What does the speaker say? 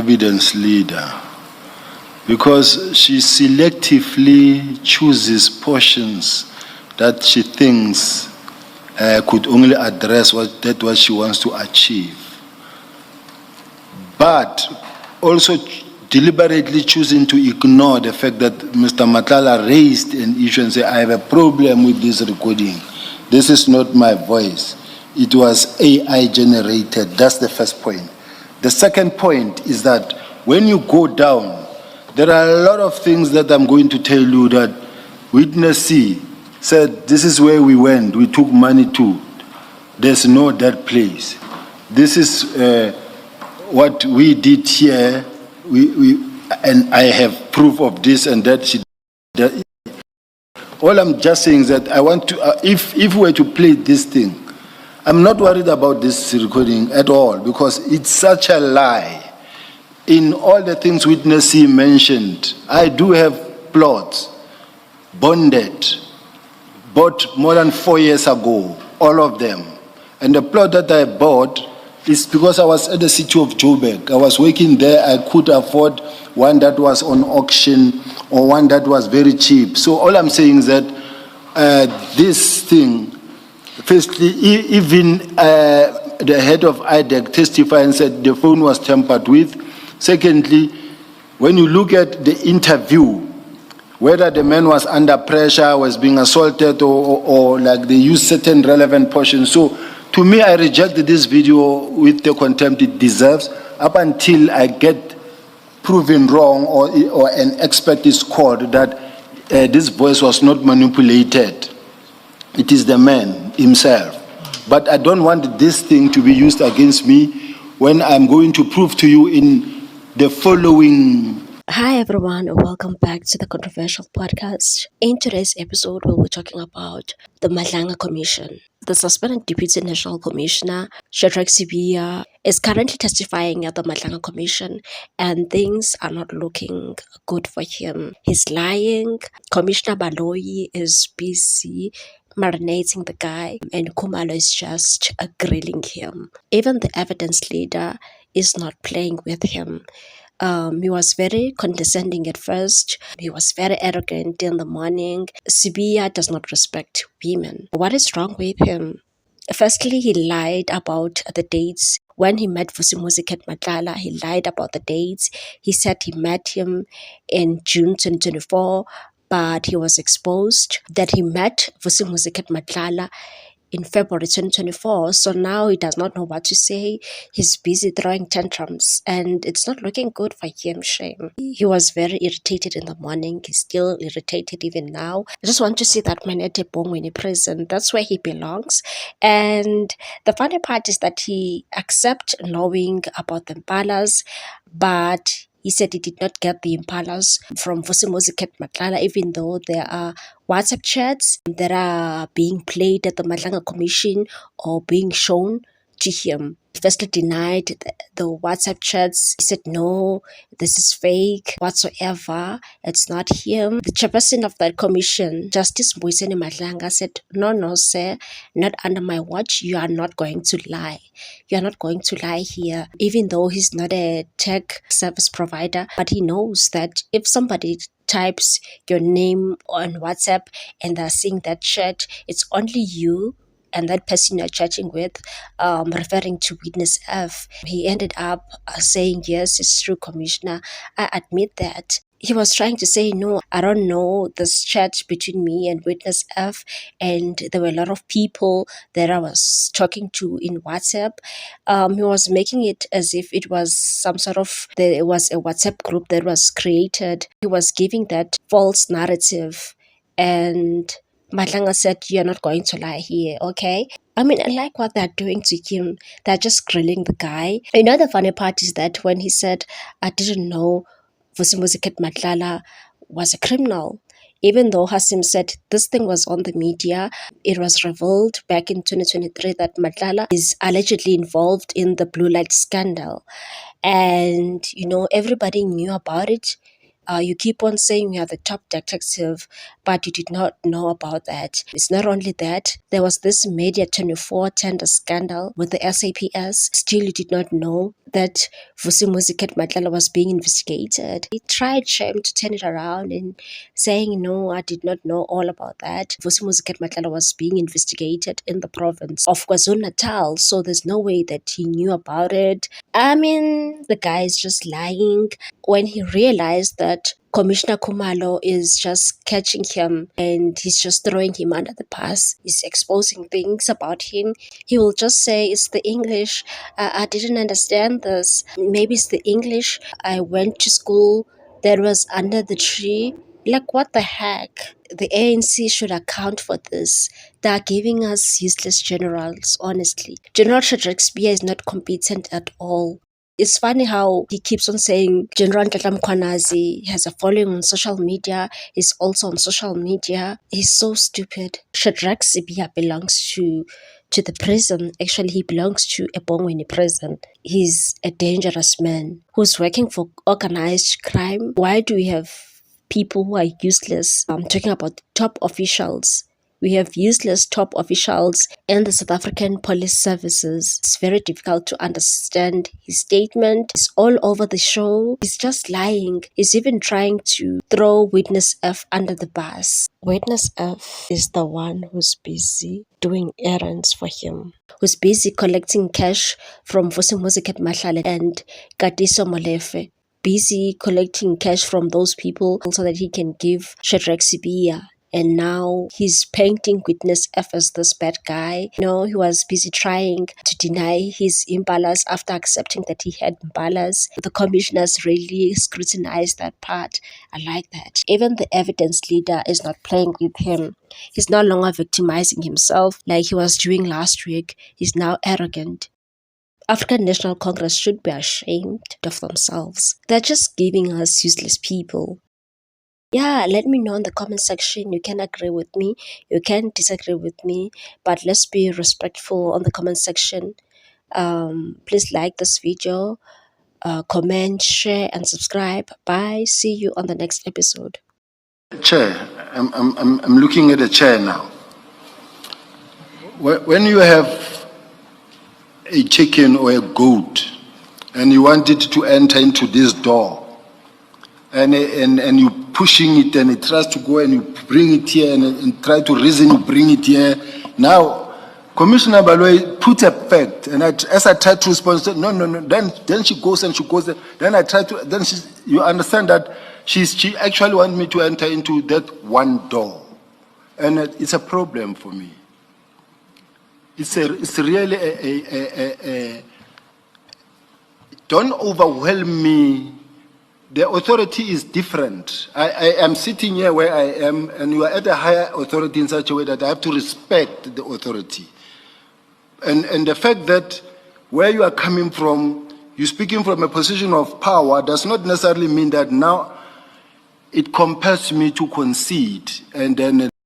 evidence leader because she selectively chooses portions that she thinks could only address what she wants to achieve, but also deliberately choosing to ignore the fact that Mr. Matlala raised an issue and said, I have a problem with this recording. This is not my voice. It was AI generated. That's the first point. The second point is that when you go down, there are a lot of things that I'm going to tell you that Witness C said, this is where we went. We took money to. There's no that place. This is what we did here. And I have proof of this and that. All I'm just saying is that I want to, if we were to play this thing, I'm not worried about this recording at all because it's such a lie. In all the things Witness C mentioned, I do have plots, bonded, bought more than 4 years ago, all of them. And the plot that I bought is because I was at the city of Joburg. I was working there. I could afford one that was on auction or one that was very cheap. So all I'm saying is that this thing, firstly, even the head of IDEC testified and said the phone was tampered with. Secondly, when you look at the interview, whether the man was under pressure, was being assaulted, or like they use certain relevant portions. So to me, I rejected this video with the contempt it deserves up until I get proven wrong or an expert is called that this voice was not manipulated. It is the man himself. But I don't want this thing to be used against me when I'm going to prove to you in the following. Hi everyone, and welcome back to the Controversial Podcast. In today's episode, we'll be talking about the Madlanga Commission. The suspended Deputy National Commissioner, Shadrack Sibiya, is currently testifying at the Madlanga Commission, and things are not looking good for him. He's lying. Commissioner Baloyi is busy marinating the guy, and Khumalo is just grilling him. Even the evidence leader is not playing with him. He was very condescending at first. He was very arrogant in the morning. Sibiya does not respect women. What is wrong with him? Firstly, he lied about the dates. When he met Vusimuzi Matlala, he lied about the dates. He said he met him in June 2024, but he was exposed that he met Vusimuzi Matlala in February 2024. So now he does not know what to say. He's busy throwing tantrums and it's not looking good for him, shame. He was very irritated in the morning. He's still irritated even now. I just want to see that man at Ebongweni prison. That's where he belongs. And the funny part is that he accepts knowing about the Impalas, but he said he did not get the Impalas from Vusimuzi Matlala, even though there are WhatsApp chats that are being played at the Madlanga Commission or being shown to him. He firstly denied the WhatsApp chats. He said, no, this is fake, whatsoever. It's not him. The chairperson of that commission, Justice Mbuyiseni Madlanga, said, no, sir, not under my watch. You are not going to lie. You are not going to lie here. Even though he's not a tech service provider, but he knows that if somebody types your name on WhatsApp and they're seeing that chat, it's only you and that person you're chatting with, referring to Witness F. He ended up saying, yes, it's true, Commissioner. I admit that. He was trying to say, no, I don't know this chat between me and Witness F. And there were a lot of people that I was talking to in WhatsApp. He was making it as if it was some sort of, there was a WhatsApp group that was created. He was giving that false narrative. And Madlanga said, you're not going to lie here, okay? I mean, I like what they're doing to him. They're just grilling the guy. You know, the funny part is that when he said, I didn't know Vusimuzi Matlala was a criminal, even though Hasim said this thing was on the media, it was revealed back in 2023 that Matlala is allegedly involved in the Blue Light scandal. And, you know, everybody knew about it. You keep on saying you are the top detective, but you did not know about that. It's not only that, there was this Media 24 tender scandal with the SAPS. Still, you did not know that Vusi Musiket Matlala was being investigated. He tried shame to turn it around and saying, no, I did not know all about that. Vusi Musiket Matlala was being investigated in the province of KwaZulu-Natal, so there's no way that he knew about it. I mean, the guy is just lying. When he realized that Commissioner Kumalo is just catching him and he's just throwing him under the bus, he's exposing things about him, he will just say, it's the English. I didn't understand this. Maybe it's the English. I went to school that was under the tree. Like, what the heck? The ANC should account for this. They are giving us useless generals, honestly. General Shadrack Spear is not competent at all. It's funny how he keeps on saying General Ntletla Mkhwanazi has a following on social media. He's also on social media. He's so stupid. Shadrack Spear belongs to the prison. Actually, he belongs to a Bongweni prison. He's a dangerous man who's working for organized crime. Why do we have people who are useless? I'm talking about top officials. We have useless top officials in the South African police services. It's very difficult to understand his statement. He's all over the show. He's just lying. He's even trying to throw Witness F under the bus. Witness F is the one who's busy doing errands for him, who's busy collecting cash from Vusi Musiket Matlala and Katiso Molefe. Busy collecting cash from those people so that he can give Shadrack Sibiya. And now he's painting Witness F as this bad guy. No, he was busy trying to deny his impalas after accepting that he had impalas. The commissioners really scrutinized that part. I like that. Even the evidence leader is not playing with him. He's no longer victimizing himself like he was doing last week. He's now arrogant. African National Congress should be ashamed of themselves. They're just giving us useless people. Yeah, let me know in the comment section. You can agree with me, you can disagree with me, but let's be respectful on the comment section. Please like this video, comment, share, and subscribe. Bye. See you on the next episode. Chair, I'm looking at the chair now. When you have a chicken or a goat and you want it to enter into this door, and you pushing it and it tries to go and you bring it here and try to reason you bring it here. Now, Commissioner Baloyi put a fact, and as I tried to respond, said, no. Then she goes and she goes there. Then I try to. Then you understand that she actually wants me to enter into that one door, and it's a problem for me. It's really a don't overwhelm me. The authority is different. I am sitting here where I am, and you are at a higher authority in such a way that I have to respect the authority. And the fact that where you are coming from, you're speaking from a position of power, does not necessarily mean that now it compels me to concede and then